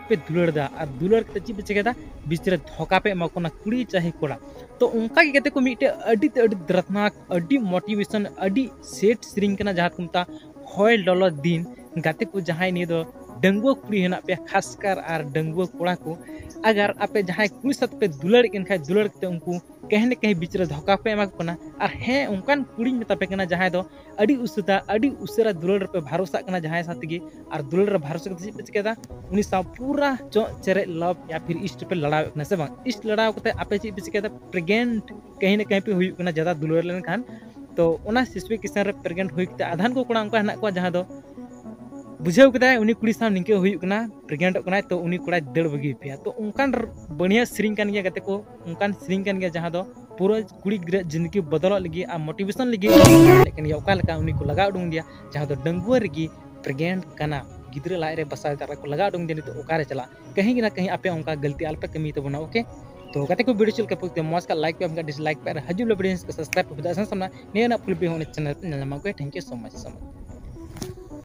पे दुलड़दा और दुलड़ के ची पे चिकेदा बीच रे धोखा पे एमाकोना कुड़ी चाहे कोड़ा तो उनका के कहते को मिटे अडी दर्दनाक अडी मोटिवेशन अडी सेट सिरिंग कना जहां को मता होय ललो दिन गाते को जहां नि दो डंगुआ कुड़ी हेना पे खासकर और डंगुआ कोड़ा को अगर आपे जहां कुड़ी साथ पे दुलड़ के खाय दुलड़ के उनको कहीं न कहीं बीच रे धोखा पे एमा कोना और हे उनकान कुड़ी मेता पे कना जहां दो अडी उसरा दुलड़ पे भरोसा कना जहां साथ गे और दुलड़ रे भरोसा के पे चिकेदा उनी सा पूरा चो चेरे लव या फिर इष्ट पे लड़ाव कना से बांग इष्ट लड़ाव कते आपे ची पे चिकेदा प्रेग्नेंट कहीं न कहीं पे हुई कना ज्यादा दुलड़ लेन खान तो ओना सिचुएशन रे प्रेग्नेंट हुई कते आधान को कोड़ा उनका हना को जहां दो बुझाव कदा उनी कुड़ी सा निके हुई कना प्रेग्नेंट कना तो उनी कुड़ा दड़ बगी पे तो उनकान बढ़िया सिरिंग कान गया गते को उनकान सिरिंग कान गया जहां दो पूरा कुड़ी गिरा जिंदगी बदल लगी आ मोटिवेशन लगी लेकिन ये ओका लका उनी को लगा उडुंग दिया जहां दो डंगुआ रगी प्रेग्नेंट कना गिद्रे लाय रे बसा तारा को लगा उडुंग दिया तो ओका रे चला कहीं ना कहीं आपे उनका गलती आल पे कमी तो बना ओके तो गते को वीडियो चल के पुकते मॉस का लाइक पे हमका डिसलाइक पे हजू वीडियो को सब्सक्राइब पे बता सामना ने ना फुल पे होने चैनल पे नलमा को थैंक यू सो मच